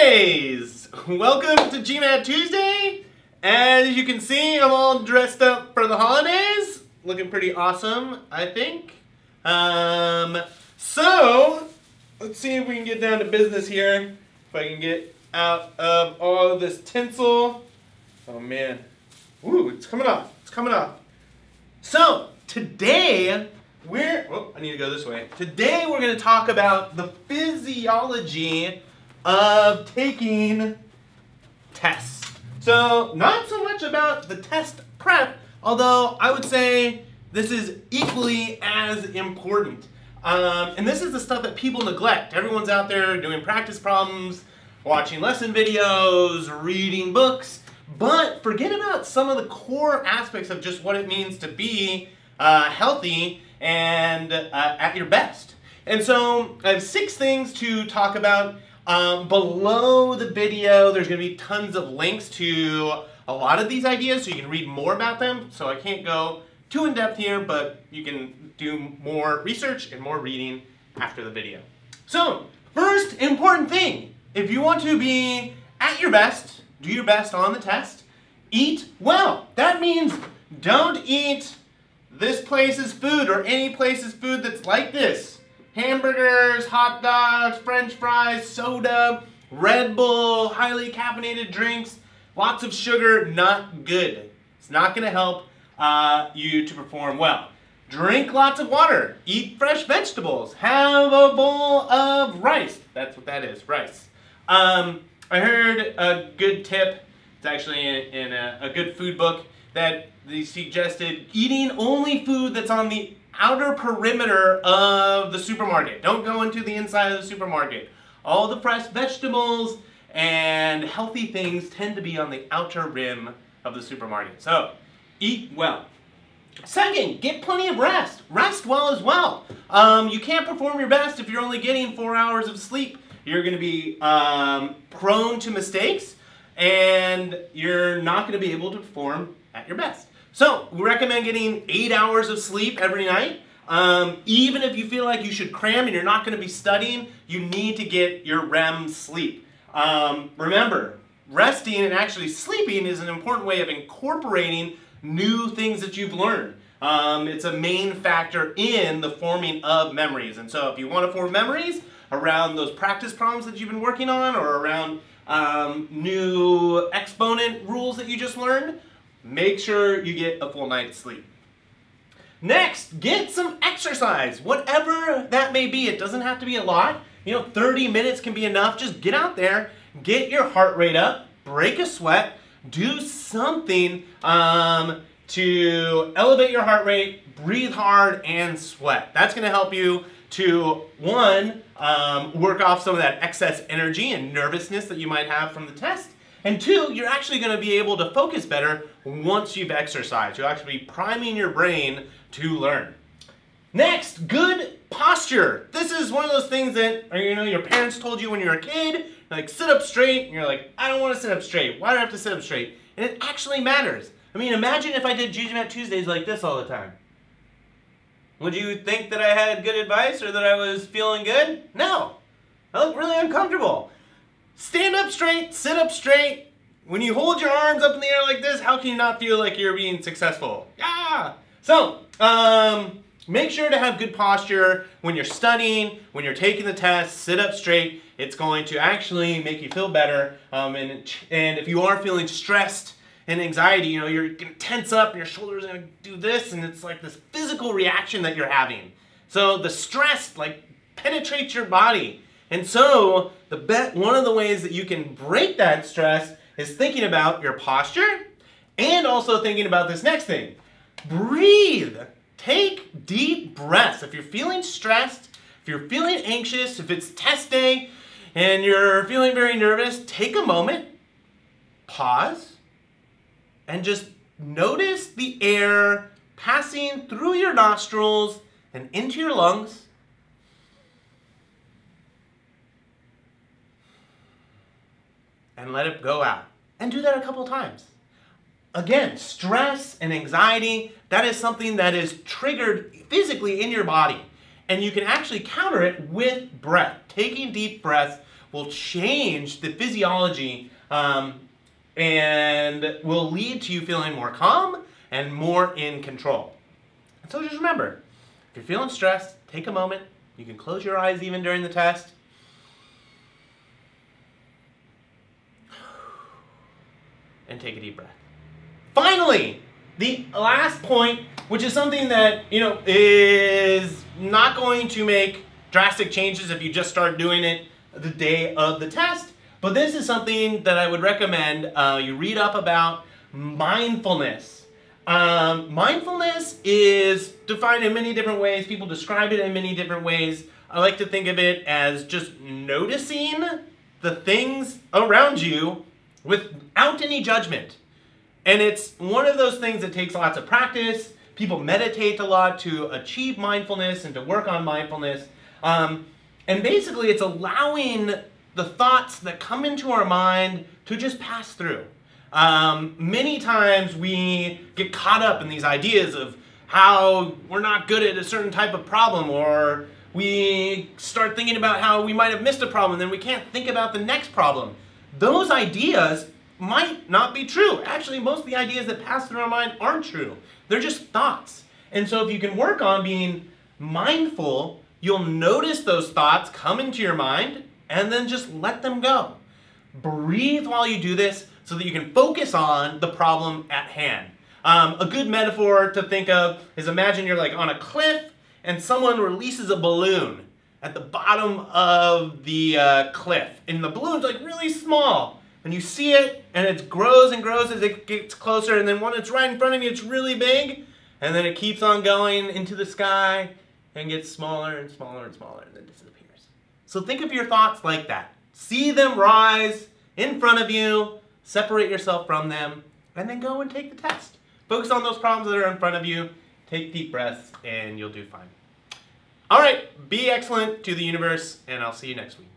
Tuesdays! Welcome to GMAT Tuesday. As you can see, I'm all dressed up for the holidays. Looking pretty awesome, I think. So, let's see if we can get down to business here. If I can get out of all of this tinsel. Oh man. Ooh, it's coming off. It's coming off. So, today, I need to go this way. Today we're going to talk about the physiology of taking tests. So, not so much about the test prep, although I would say this is equally as important. And this is the stuff that people neglect. Everyone's out there doing practice problems, watching lesson videos, reading books, but forget about some of the core aspects of just what it means to be healthy and at your best. And so I have 6 things to talk about. Below the video, there's going to be tons of links to a lot of these ideas so you can read more about them. So I can't go too in depth here, but you can do more research and more reading after the video. So, first important thing, if you want to be at your best, do your best on the test, eat well. That means don't eat this place's food or any place's food that's like this. Hamburgers, hot dogs, french fries, soda, Red Bull, highly caffeinated drinks, lots of sugar, not good. It's not going to help you to perform well. Drink lots of water, eat fresh vegetables, have a bowl of rice. That's what that is, rice. I heard a good tip, it's actually in a good food book, that they suggested eating only food that's on the outer perimeter of the supermarket. Don't go into the inside of the supermarket. All the fresh vegetables and healthy things tend to be on the outer rim of the supermarket. So, eat well. Second, get plenty of rest. Rest well as well. You can't perform your best if you're only getting 4 hours of sleep. You're going to be prone to mistakes, and you're not going to be able to perform at your best. So, we recommend getting 8 hours of sleep every night. Even if you feel like you should cram and you're not going to be studying, you need to get your REM sleep. Remember, resting and actually sleeping is an important way of incorporating new things that you've learned. It's a main factor in the forming of memories. And so if you want to form memories around those practice problems that you've been working on or around new exponent rules that you just learned, make sure you get a full night's sleep. Next, get some exercise, whatever that may be. It doesn't have to be a lot. 30 minutes can be enough. Just get out there, get your heart rate up, break a sweat, do something to elevate your heart rate, breathe hard, and sweat. That's going to help you to, one, work off some of that excess energy and nervousness that you might have from the test. And 2, you're actually going to be able to focus better once you've exercised. You'll actually be priming your brain to learn. Next, good posture. This is one of those things that, your parents told you when you were a kid, like sit up straight, and you're like, I don't want to sit up straight. Why do I have to sit up straight? And it actually matters. I mean, imagine if I did GMAT Tuesdays like this all the time. Would you think that I had good advice or that I was feeling good? No. I look really uncomfortable. Stand up straight, sit up straight. When you hold your arms up in the air like this, how can you not feel like you're being successful? Yeah. So, make sure to have good posture when you're studying, when you're taking the test, sit up straight. It's going to actually make you feel better. And if you are feeling stressed and anxiety, you're going to tense up and your shoulders are going to do this, and it's like this physical reaction that you're having. So the stress penetrates your body. And so one of the ways that you can break that stress is thinking about your posture and also thinking about this next thing. Breathe. Take deep breaths. If you're feeling stressed, if you're feeling anxious, if it's test day and you're feeling very nervous, take a moment, pause, and just notice the air passing through your nostrils and into your lungs. And let it go out. And do that a couple times. Again, stress and anxiety, that is something that is triggered physically in your body. And you can actually counter it with breath. Taking deep breaths will change the physiology and will lead to you feeling more calm and more in control. And so just remember, if you're feeling stressed, take a moment. You can close your eyes even during the test. And take a deep breath. Finally, the last point, which is something that, is not going to make drastic changes if you just start doing it the day of the test, but this is something that I would recommend you read up about: mindfulness. Mindfulness is defined in many different ways. People describe it in many different ways. I like to think of it as just noticing the things around you without any judgment. And it's one of those things that takes lots of practice. People meditate a lot to achieve mindfulness and to work on mindfulness. And basically it's allowing the thoughts that come into our mind to just pass through. Many times we get caught up in these ideas of how we're not good at a certain type of problem, or we start thinking about how we might have missed a problem, then we can't think about the next problem. Those ideas might not be true. Actually, most of the ideas that pass through our mind aren't true. They're just thoughts. And so if you can work on being mindful, you'll notice those thoughts come into your mind and then just let them go. Breathe while you do this so that you can focus on the problem at hand. A good metaphor to think of is, imagine you're like on a cliff and someone releases a balloon at the bottom of the cliff. And the balloon's like really small. And you see it, and it grows and grows as it gets closer, and then when it's right in front of you, it's really big, and then it keeps on going into the sky and gets smaller and smaller and smaller and then disappears. So think of your thoughts like that. See them rise in front of you, separate yourself from them, and then go and take the test. Focus on those problems that are in front of you, take deep breaths, and you'll do fine. All right, be excellent to the universe, and I'll see you next week.